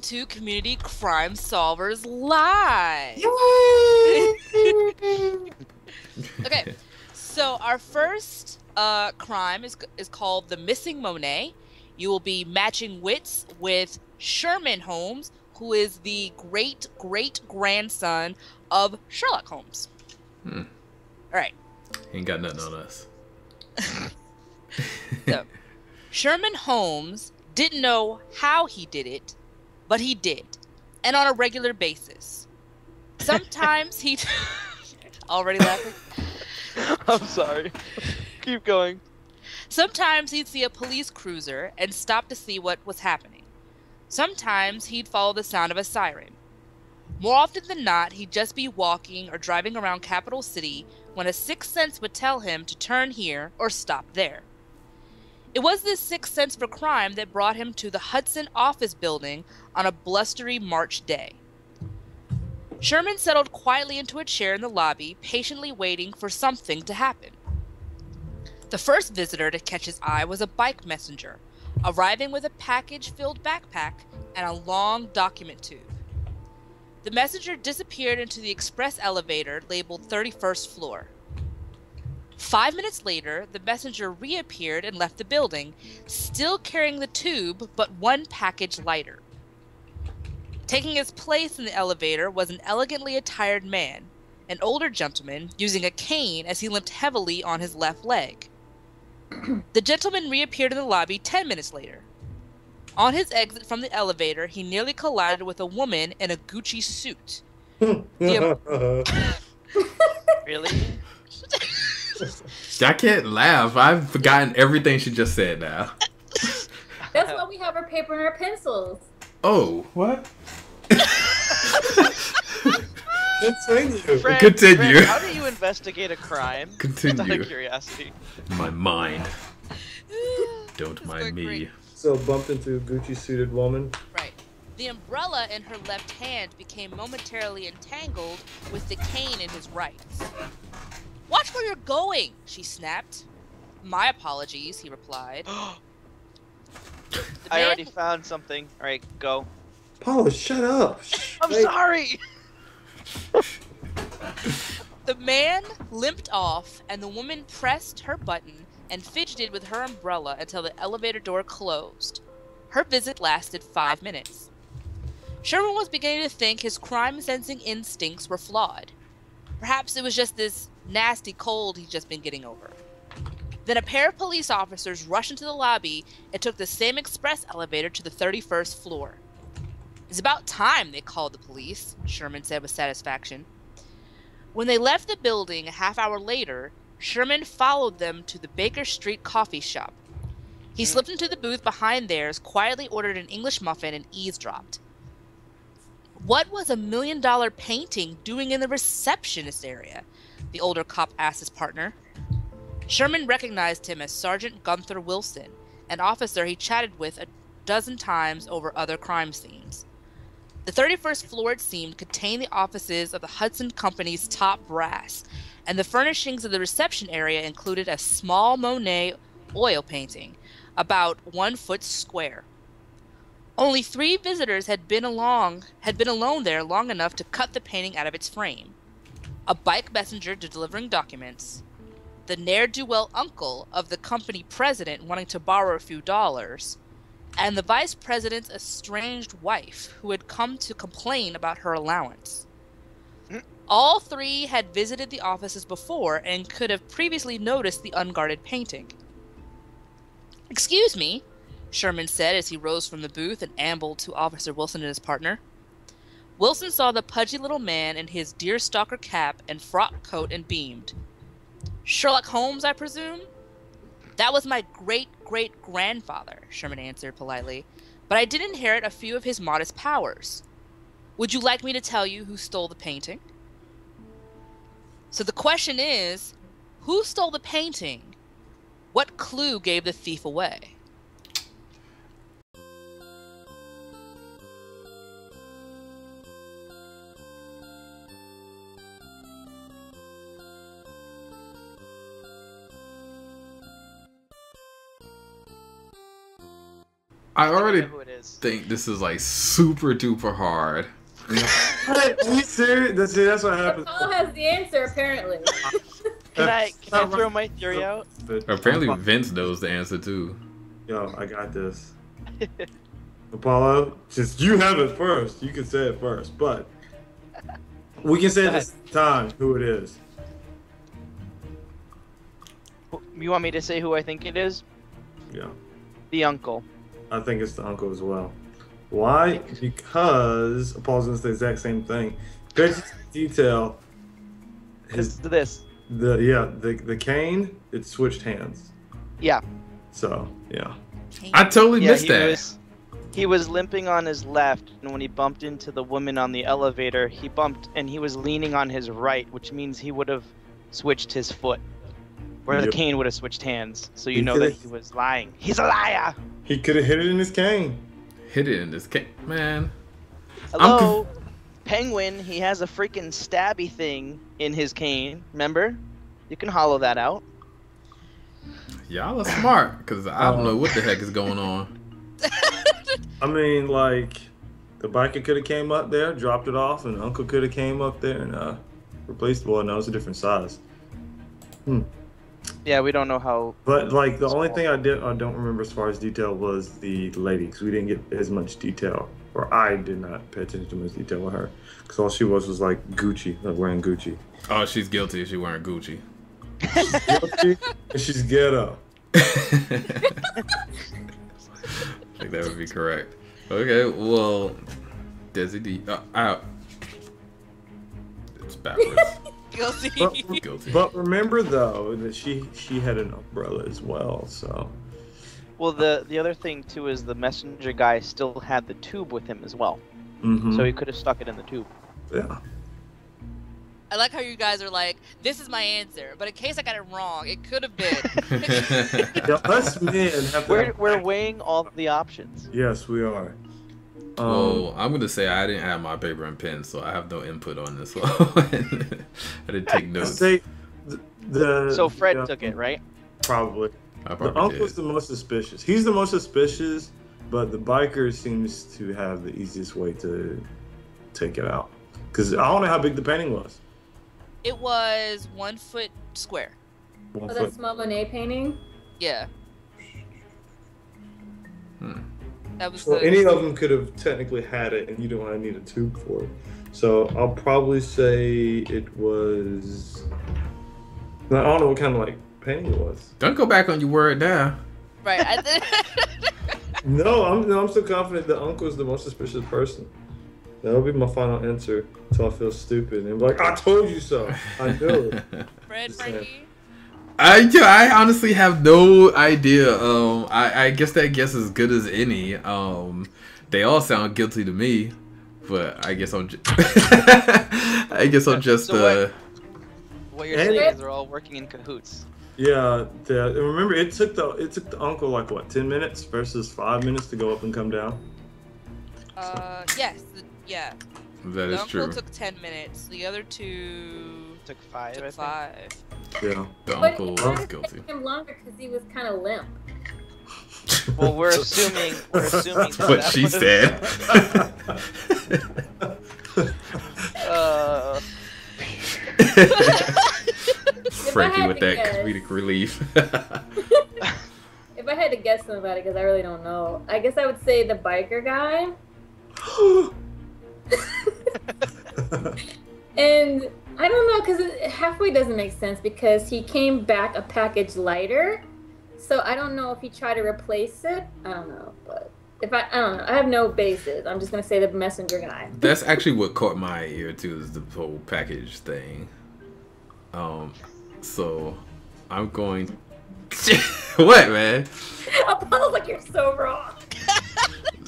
to Community Crime Solvers Live! Okay, so our first crime is called The Missing Monet. You will be matching wits with Sherman Holmes, who is the great-great-grandson of Sherlock Holmes. All right. Ain't got nothing on us. So, Sherman Holmes didn't know how he did it, but he did, and on a regular basis. Sometimes he... Already laughing? I'm sorry. Keep going. Sometimes he'd see a police cruiser and stop to see what was happening. Sometimes he'd follow the sound of a siren. More often than not, he'd just be walking or driving around Capital City when a sixth sense would tell him to turn here or stop there. It was this sixth sense for crime that brought him to the Hudson office building on a blustery March day. Sherman settled quietly into a chair in the lobby, patiently waiting for something to happen. The first visitor to catch his eye was a bike messenger, arriving with a package-filled backpack and a long document tube. The messenger disappeared into the express elevator labeled 31st floor. 5 minutes later, the messenger reappeared and left the building, still carrying the tube but one package lighter. Taking his place in the elevator was an elegantly attired man, an older gentleman using a cane as he limped heavily on his left leg. The gentleman reappeared in the lobby 10 minutes later. On his exit from the elevator, he nearly collided with a woman in a Gucci suit. Really? I can't laugh. I've forgotten everything she just said now. That's why we have our paper and our pencils. Oh, what? Continue. Continue. Fred, how do you investigate a crime? Continue. Just out of curiosity. My mind. Don't This is mind going me. great. So bumped into a Gucci-suited woman. Right. The umbrella in her left hand became momentarily entangled with the cane in his right. "Watch where you're going," she snapped. "My apologies," he replied. I already found something. Alright, go. Paula, shut up. I'm Hey, sorry! The man limped off, and the woman pressed her button and fidgeted with her umbrella until the elevator door closed. Her visit lasted 5 minutes. Sherman was beginning to think his crime-sensing instincts were flawed. Perhaps it was just this nasty cold he'd just been getting over. Then a pair of police officers rushed into the lobby and took the same express elevator to the 31st floor. "It's about time they called the police," Sherman said with satisfaction. When they left the building a half hour later, Sherman followed them to the Baker Street coffee shop. He slipped into the booth behind theirs, quietly ordered an English muffin, and eavesdropped. What was $1 million painting doing in the receptionist area? The older cop asked his partner. Sherman recognized him as Sergeant Gunther Wilson, an officer he chatted with a dozen times over other crime scenes. The 31st floor, it seemed, contained the offices of the Hudson Company's top brass, and the furnishings of the reception area included a small Monet oil painting, about 1 foot square. Only 3 visitors had been alone there long enough to cut the painting out of its frame. A bike messenger delivering documents, the ne'er-do-well uncle of the company president wanting to borrow a few dollars, and the vice president's estranged wife who had come to complain about her allowance. All 3 had visited the offices before and could have previously noticed the unguarded painting. "Excuse me," Sherman said as he rose from the booth and ambled to Officer Wilson and his partner. Wilson saw the pudgy little man in his deerstalker cap and frock coat and beamed. "Sherlock Holmes, I presume?" "That was my great-great-grandfather," Sherman answered politely, "but I did inherit a few of his modest powers. Would you like me to tell you who stole the painting?" So the question is, who stole the painting? What clue gave the thief away? I I already know who it is. think this is like super duper hard. Are you serious? That's what happens. Paul has the answer apparently. Can I throw my theory out? Apparently Vince knows the answer too. Yo, I got this. Apollo, since you have it first, you can say it first, but we can say this time who it is. You want me to say who I think it is? Yeah, The uncle. I think it's the uncle as well. Why? Because Apollo's gonna say the exact same thing. Pay attention to detail. Because of this. The cane, it switched hands. Yeah. So yeah. I totally Yeah, missed that. he was limping on his left, and when he bumped into the woman on the elevator, he bumped, and he was leaning on his right, which means he would have switched his foot. Or the Yep. cane would have switched hands. So you He know that could've- he was lying. He's a liar! He could have hit it in his cane. Hit it in this case, man. Hello? Penguin, he has a freaking stabby thing in his cane. Remember? You can hollow that out. Y'all are smart, because I don't know what the heck is going on. I mean, like, the biker could have came up there, dropped it off, and Uncle could have came up there and replaced the wall. No, it's a different size. Yeah, we don't know how. But like, the only thing I don't remember as far as detail was the lady, because we didn't get as much detail, or I did not pay attention to much detail with her, because all she was like Gucci, like wearing Gucci. Oh, she's guilty. She wearing Gucci. Gucci, and she's ghetto. I think that would be correct. Okay, well, Desi D. Out. It's backwards. Guilty. Guilty. But remember though that she had an umbrella as well, so. Well, the other thing too is the messenger guy still had the tube with him as well, Mm-hmm. so he could have stuck it in the tube. Yeah. I like how you guys are like, this is my answer, but in case I got it wrong, it could have been. Yeah, us men have to. We're weighing all the options. Yes, we are. Well, I'm gonna say I didn't have my paper and pen, so I have no input on this one. I didn't take notes. Say the. So Fred took it, right? Probably. I The probably uncle's did. the most suspicious. He's the most suspicious, but the biker seems to have the easiest way to take it out. Because I don't know how big the painting was. It was 1 foot square. 1 Oh, foot. that small Monet painting? Yeah. Hmm. That was So the. any of them could have technically had it, and you don't want to need a tube for it. So I'll probably say it was. I don't know what kind of like painting it was. Don't go back on your word now. Right. I did. No, I'm still confident the uncle is the most suspicious person. That'll be my final answer until I feel stupid and be like, I told you so. I knew it. Fred, Just saying. Frankie. I honestly have no idea. I guess that guess is as good as any. They all sound guilty to me, but I guess I'm just So what you're And- saying is they're all working in cahoots. Yeah, remember it took the uncle like what 10 minutes versus 5 minutes to go up and come down. Yes. Yeah. that The is uncle true. took 10 minutes. The other two Took 5. I took think. 5. Yeah. The But uncle it was took guilty. him longer because he was kind of limp. Well, we're assuming. That's that what she was- said. Frankie had with to that guess. comedic relief. If I had to guess somebody, because I really don't know, I guess I would say the biker guy. And I don't know, because halfway doesn't make sense because he came back a package lighter. So I don't know if he tried to replace it. I don't know, but if I don't know. I have no basis. I'm just gonna say the messenger guy. That's actually what caught my ear too, is the whole package thing. So I'm going. What, man? Apollo's like, you're so wrong.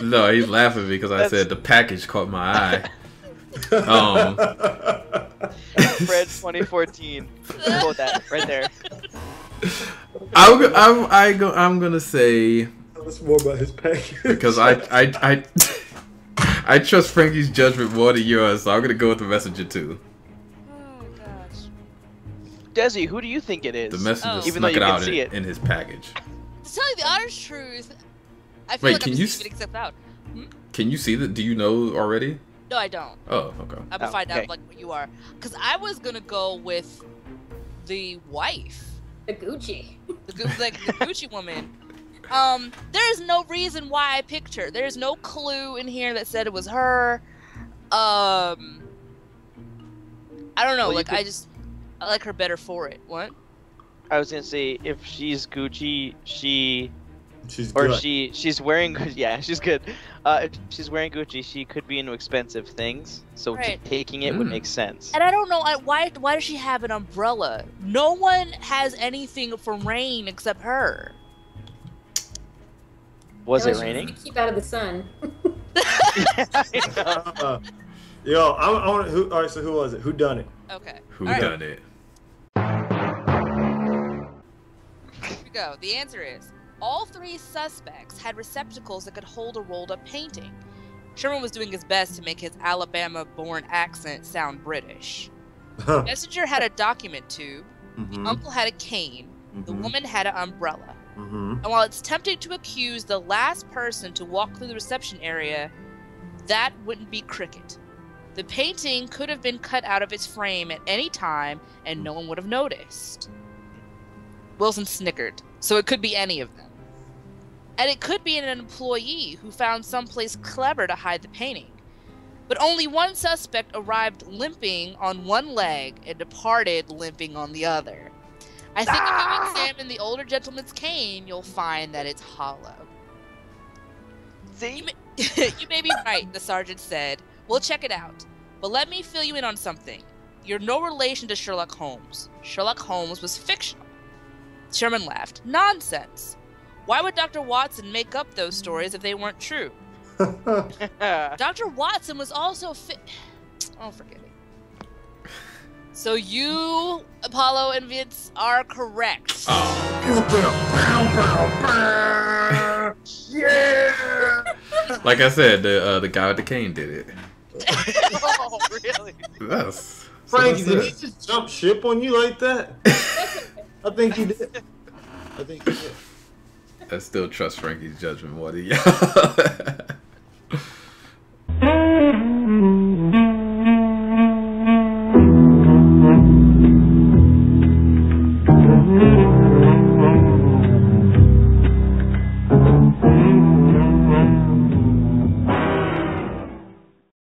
No, he's laughing because I said the package caught my eye. Fred 2014. Quote that right there. I'm gonna say Tell us more about his package. because I trust Frankie's judgment more than yours, so I'm gonna go with the messenger too. Oh gosh. Desi, who do you think it is? The messenger Oh. Even though snuck you it can out see it. in his package. To tell you the honest truth, I feel Wait, like can I'm you just leaving it out. Can you see that? Do you know already? No, I don't. Oh, okay. I'm gonna find out okay. like what you are, because I was gonna go with the wife, The Gucci. the Gucci woman. There's no reason why I picked her. There's no clue in here that said it was her. I don't know. Well, like I like her better for it. What? I was gonna say if she's Gucci, she's good. she's wearing yeah, she's good. If she's wearing Gucci, she could be into expensive things, so Right. taking it would make sense. And I don't know why does she have an umbrella? No one has anything from rain except her. Was it Unless you raining? Keep out of the sun. Yo, I want who. All right, so who was it? Who done it? Okay. Who All right. done it? Here we go. The answer is all three suspects had receptacles that could hold a rolled up painting. Sherman was doing his best to make his Alabama-born accent sound British. The messenger had a document tube. The uncle had a cane. The woman had an umbrella. And while it's tempting to accuse the last person to walk through the reception area, that wouldn't be Cricket. The painting could have been cut out of its frame at any time, and no one would have noticed. Wilson snickered, so it could be any of them. And it could be an employee who found someplace clever to hide the painting. But only one suspect arrived limping on one leg and departed limping on the other. I think if you examine the older gentleman's cane, you'll find that it's hollow. See? You may be right, the sergeant said. We'll check it out. But let me fill you in on something. You're no relation to Sherlock Holmes. Sherlock Holmes was fictional. Sherman laughed. Nonsense. Why would Dr. Watson make up those stories if they weren't true? Dr. Watson was also Oh, forgive me. So you, Apollo and Vince, are correct. Yeah. Like I said, the guy with the cane did it. Oh, really? Yes. Frankie, did he just jump ship on you like that? I think he did. I think he did. I still trust Frankie's judgment more than y'all.